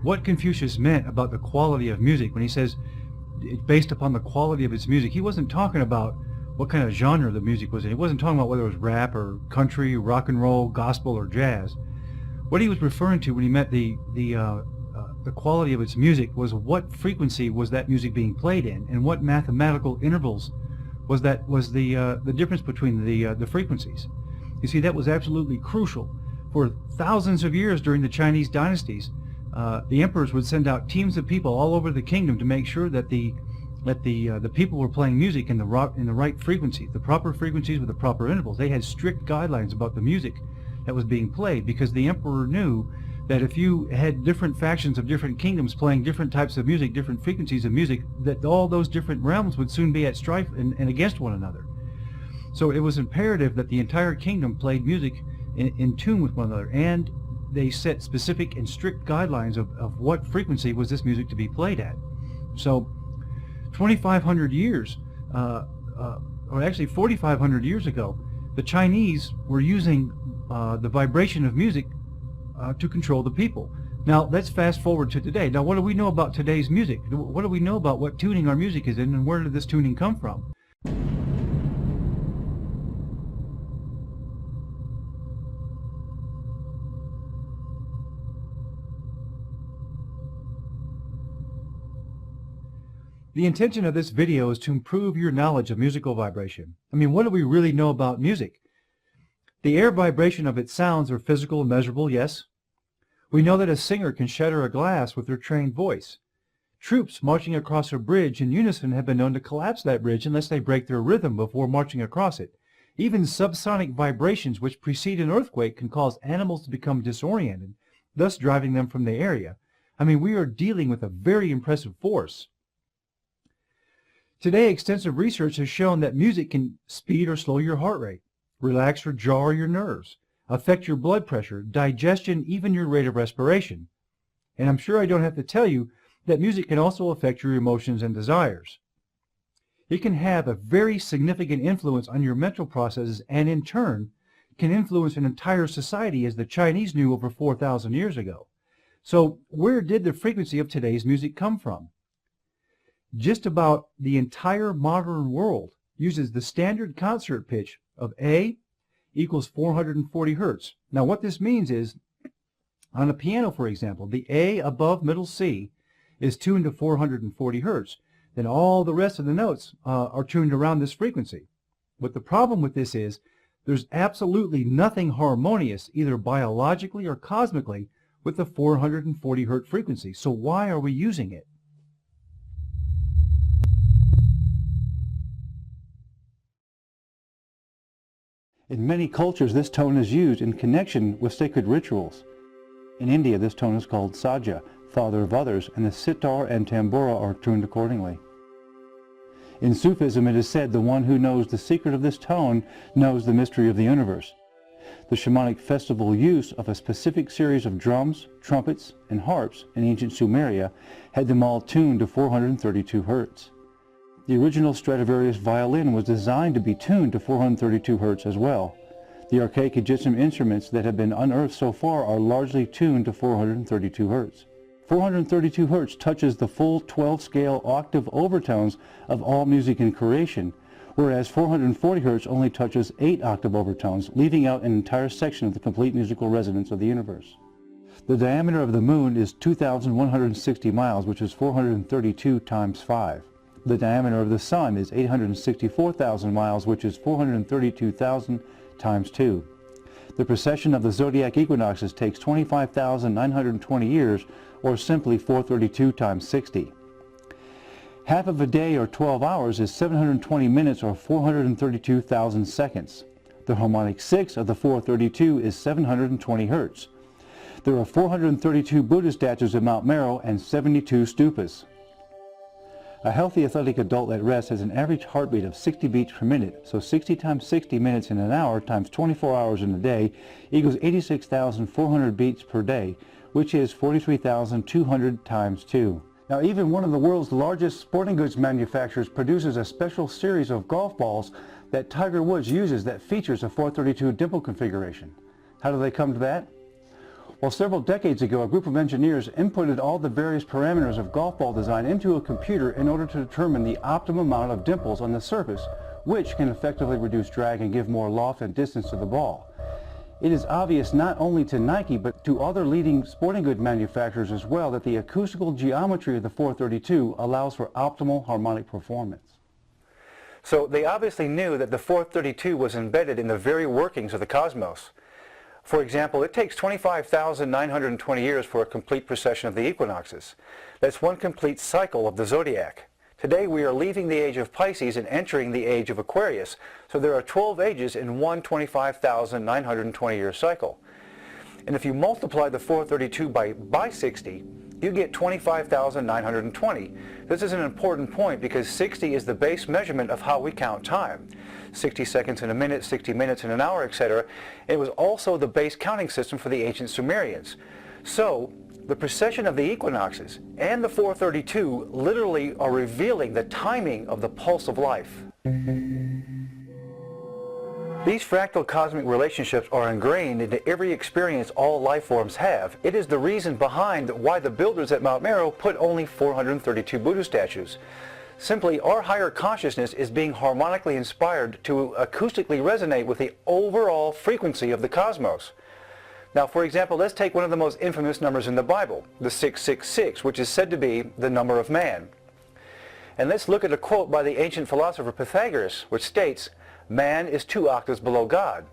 what Confucius meant about the quality of music when he says it's based upon the quality of its music. He wasn't talking about what kind of genre the music was in. He wasn't talking about whether it was rap or country, rock and roll, gospel, or jazz. What he was referring to when he meant the quality of its music was what frequency was that music being played in, and what mathematical intervals was the difference between the frequencies. You see, that was absolutely crucial. For thousands of years during the Chinese dynasties, the emperors would send out teams of people all over the kingdom to make sure that the people were playing music in the right frequencies, the proper frequencies with the proper intervals. They had strict guidelines about the music that was being played, because the emperor knew that if you had different factions of different kingdoms playing different types of music, different frequencies of music, that all those different realms would soon be at strife and against one another. So it was imperative that the entire kingdom played music in tune with one another, and they set specific and strict guidelines of what frequency was this music to be played at. So 2,500 years, or actually 4,500 years ago, the Chinese were using the vibration of music to control the people. Now let's fast forward to today. Now what do we know about today's music? What do we know about what tuning our music is in, and where did this tuning come from? The intention of this video is to improve your knowledge of musical vibration. I mean, what do we really know about music? The air vibration of its sounds are physical and measurable, yes. We know that a singer can shatter a glass with their trained voice. Troops marching across a bridge in unison have been known to collapse that bridge unless they break their rhythm before marching across it. Even subsonic vibrations which precede an earthquake can cause animals to become disoriented, thus driving them from the area. I mean, we are dealing with a very impressive force. Today, extensive research has shown that music can speed or slow your heart rate, relax or jar your nerves, affect your blood pressure, digestion, even your rate of respiration. And I'm sure I don't have to tell you that music can also affect your emotions and desires. It can have a very significant influence on your mental processes, and in turn can influence an entire society, as the Chinese knew over 4,000 years ago. So where did the frequency of today's music come from? Just about the entire modern world uses the standard concert pitch of A equals 440 hertz. Now what this means is, on a piano, for example, the A above middle C is tuned to 440 hertz. Then all the rest of the notes are tuned around this frequency. But the problem with this is there's absolutely nothing harmonious, either biologically or cosmically, with the 440 hertz frequency. So why are we using it? In many cultures, this tone is used in connection with sacred rituals. In India, this tone is called Saja, father of others, and the sitar and tambura are tuned accordingly. In Sufism, it is said the one who knows the secret of this tone knows the mystery of the universe. The shamanic festival use of a specific series of drums, trumpets, and harps in ancient Sumeria had them all tuned to 432 hertz. The original Stradivarius violin was designed to be tuned to 432 hertz as well. The archaic Egyptian instruments that have been unearthed so far are largely tuned to 432 hertz. 432 hertz touches the full 12-scale octave overtones of all music in creation, whereas 440 hertz only touches 8 octave overtones, leaving out an entire section of the complete musical resonance of the universe. The diameter of the moon is 2,160 miles, which is 432 times 5. The diameter of the sun is 864,000 miles, which is 432,000 times 2. The precession of the zodiac equinoxes takes 25,920 years, or simply 432 times 60. Half of a day, or 12 hours, is 720 minutes, or 432,000 seconds. The harmonic 6 of the 432 is 720 hertz. There are 432 Buddhist statues at Mount Meru and 72 stupas. A healthy athletic adult at rest has an average heartbeat of 60 beats per minute, so 60 times 60 minutes in an hour times 24 hours in a day equals 86,400 beats per day, which is 43,200 times 2. Now, even one of the world's largest sporting goods manufacturers produces a special series of golf balls that Tiger Woods uses that features a 432 dimple configuration. How do they come to that? Well, several decades ago, a group of engineers inputted all the various parameters of golf ball design into a computer in order to determine the optimum amount of dimples on the surface, which can effectively reduce drag and give more loft and distance to the ball. It is obvious not only to Nike, but to other leading sporting good manufacturers as well, that the acoustical geometry of the 432 allows for optimal harmonic performance. So they obviously knew that the 432 was embedded in the very workings of the cosmos. For example, it takes 25,920 years for a complete precession of the equinoxes. That's one complete cycle of the zodiac. Today we are leaving the age of Pisces and entering the age of Aquarius, so there are 12 ages in one 25,920 year cycle. And if you multiply the 432 by 60, you get 25,920. This is an important point because 60 is the base measurement of how we count time. 60 seconds in a minute, 60 minutes in an hour, etc. It was also the base counting system for the ancient Sumerians. So, the precession of the equinoxes and the 432 literally are revealing the timing of the pulse of life. These fractal cosmic relationships are ingrained into every experience all life forms have. It is the reason behind why the builders at Mount Meru put only 432 Buddha statues. Simply, our higher consciousness is being harmonically inspired to acoustically resonate with the overall frequency of the cosmos. Now, for example, let's take one of the most infamous numbers in the Bible, the 666, which is said to be the number of man. And let's look at a quote by the ancient philosopher Pythagoras, which states, "Man is 2 octaves below God."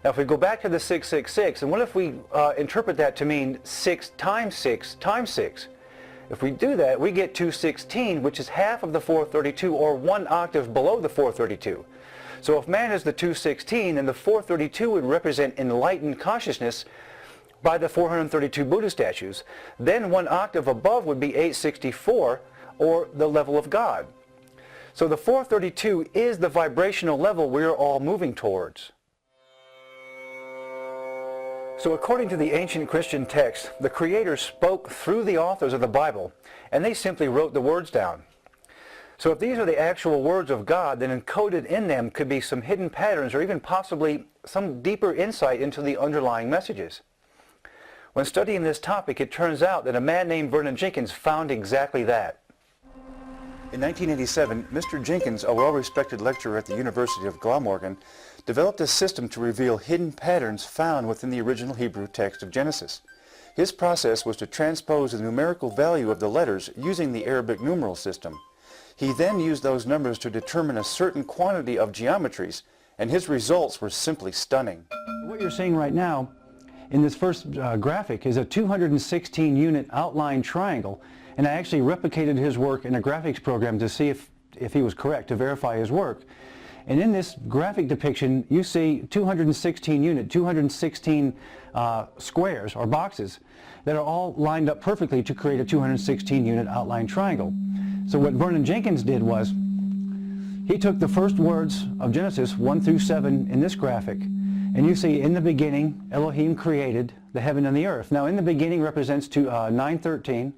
Now, if we go back to the 666, and what if we interpret that to mean 6 times 6 times 6? If we do that, we get 216, which is half of the 432, or 1 octave below the 432. So if man is the 216, then the 432 would represent enlightened consciousness by the 432 Buddha statues. Then 1 octave above would be 864, or the level of God. So the 432 is the vibrational level we are all moving towards. So according to the ancient Christian text, the Creator spoke through the authors of the Bible, and they simply wrote the words down. So if these are the actual words of God, then encoded in them could be some hidden patterns or even possibly some deeper insight into the underlying messages. When studying this topic, it turns out that a man named Vernon Jenkins found exactly that. In 1987, Mr. Jenkins, a well-respected lecturer at the University of Glamorgan, developed a system to reveal hidden patterns found within the original Hebrew text of Genesis. His process was to transpose the numerical value of the letters using the Arabic numeral system. He then used those numbers to determine a certain quantity of geometries, and his results were simply stunning. What you're seeing right now in this first graphic is a 216 unit outline triangle, and I actually replicated his work in a graphics program to see if he was correct, to verify his work. And in this graphic depiction, you see 216 squares or boxes that are all lined up perfectly to create a 216 unit outline triangle. So what Vernon Jenkins did was, he took the first words of Genesis 1 through 7 in this graphic, and you see in the beginning, Elohim created the heaven and the earth. Now in the beginning represents 913,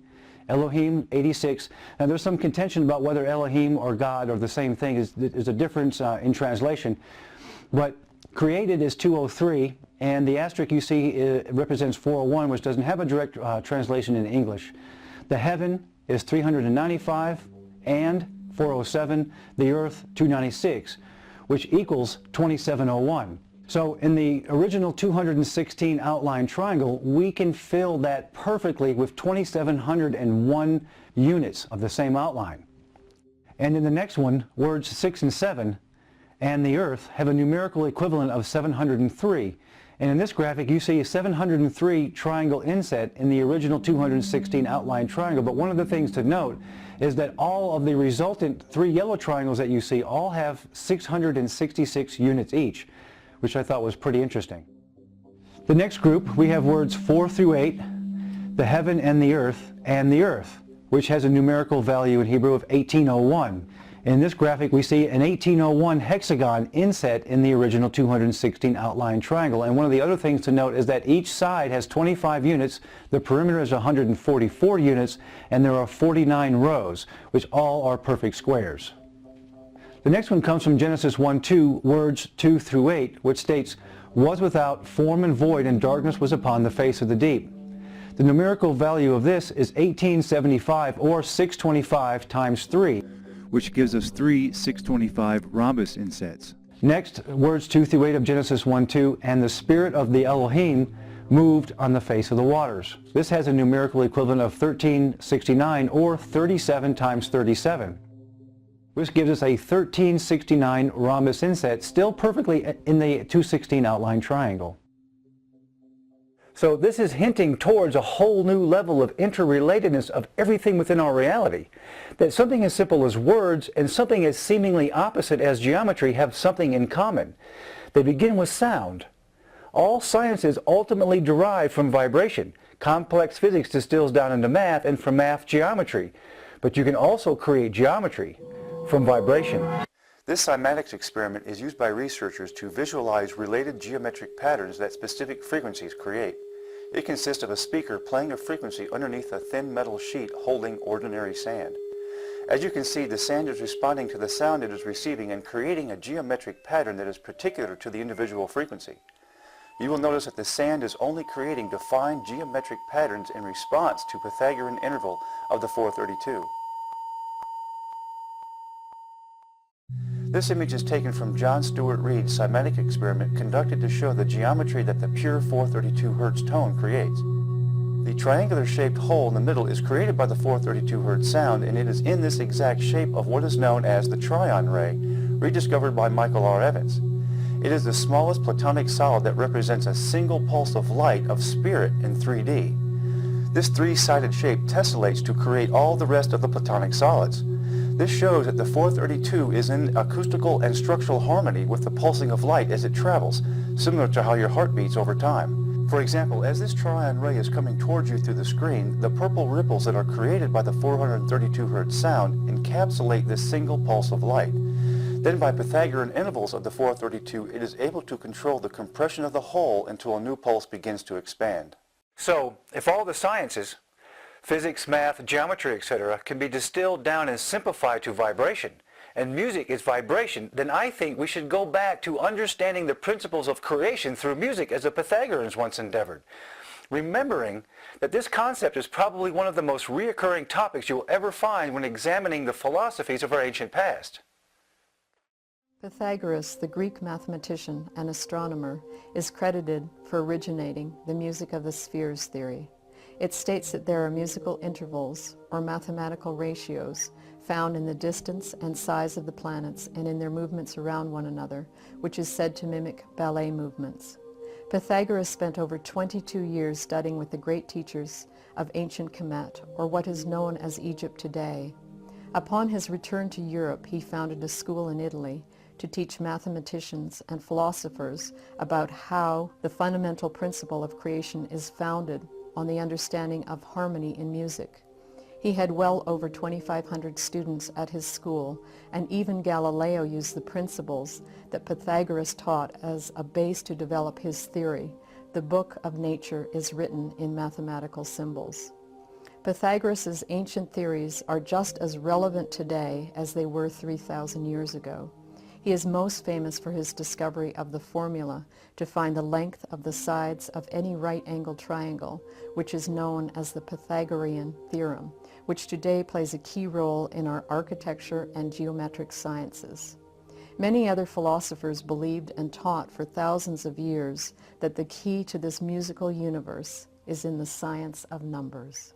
Elohim 86. Now there's some contention about whether Elohim or God are the same thing. There's a difference in translation. But created is 203, and the asterisk you see represents 401, which doesn't have a direct translation in English. The heaven is 395, and 407, the earth 296, which equals 2701. So in the original 216 outline triangle, we can fill that perfectly with 2701 units of the same outline. And in the next one, words 6 and 7 and the earth have a numerical equivalent of 703. And in this graphic, you see a 703 triangle inset in the original 216 outline triangle. But one of the things to note is that all of the resultant 3 yellow triangles that you see all have 666 units each, which I thought was pretty interesting. The next group, we have words 4 through 8, the heaven and the earth, which has a numerical value in Hebrew of 1801. In this graphic, we see an 1801 hexagon inset in the original 216 outline triangle. And one of the other things to note is that each side has 25 units, the perimeter is 144 units, and there are 49 rows, which all are perfect squares. The next one comes from Genesis 1:2, words 2 through 8, which states, was without form and void, and darkness was upon the face of the deep. The numerical value of this is 1875, or 625 times 3, which gives us 3 625 rhombus insets. Next, words 2 through 8 of Genesis 1:2, and the spirit of the Elohim moved on the face of the waters. This has a numerical equivalent of 1369, or 37 times 37. Which gives us a 1369 rhombus inset, still perfectly in the 216 outline triangle. So this is hinting towards a whole new level of interrelatedness of everything within our reality. That something as simple as words and something as seemingly opposite as geometry have something in common. They begin with sound. All sciences ultimately derive from vibration. Complex physics distills down into math, and from math, geometry. But you can also create geometry from vibration. This cymatics experiment is used by researchers to visualize related geometric patterns that specific frequencies create. It consists of a speaker playing a frequency underneath a thin metal sheet holding ordinary sand. As you can see, the sand is responding to the sound it is receiving and creating a geometric pattern that is particular to the individual frequency. You will notice that the sand is only creating defined geometric patterns in response to Pythagorean interval of the 432. This image is taken from John Stuart Reid's cymatic experiment conducted to show the geometry that the pure 432 Hz tone creates. The triangular-shaped hole in the middle is created by the 432 Hz sound, and it is in this exact shape of what is known as the tryon ray, rediscovered by Michael R. Evans. It is the smallest platonic solid that represents a single pulse of light of spirit in 3D. This three-sided shape tessellates to create all the rest of the platonic solids. This shows that the 432 is in acoustical and structural harmony with the pulsing of light as it travels, similar to how your heart beats over time. For example, as this tryon ray is coming towards you through the screen, the purple ripples that are created by the 432 Hz sound encapsulate this single pulse of light. Then by Pythagorean intervals of the 432, it is able to control the compression of the whole until a new pulse begins to expand. So, if all the sciences, physics, math, geometry, etc., can be distilled down and simplified to vibration, and music is vibration, then I think we should go back to understanding the principles of creation through music as the Pythagoreans once endeavored, remembering that this concept is probably one of the most reoccurring topics you'll ever find when examining the philosophies of our ancient past. Pythagoras, the Greek mathematician and astronomer, is credited for originating the music of the spheres theory. It states that there are musical intervals, or mathematical ratios, found in the distance and size of the planets and in their movements around one another, which is said to mimic ballet movements. Pythagoras spent over 22 years studying with the great teachers of ancient Kemet, or what is known as Egypt today. Upon his return to Europe, he founded a school in Italy to teach mathematicians and philosophers about how the fundamental principle of creation is founded on the understanding of harmony in music. He had well over 2,500 students at his school, and even Galileo used the principles that Pythagoras taught as a base to develop his theory. The book of nature is written in mathematical symbols. Pythagoras' ancient theories are just as relevant today as they were 3,000 years ago. He is most famous for his discovery of the formula to find the length of the sides of any right-angled triangle, which is known as the Pythagorean theorem, which today plays a key role in our architecture and geometric sciences. Many other philosophers believed and taught for thousands of years that the key to this musical universe is in the science of numbers.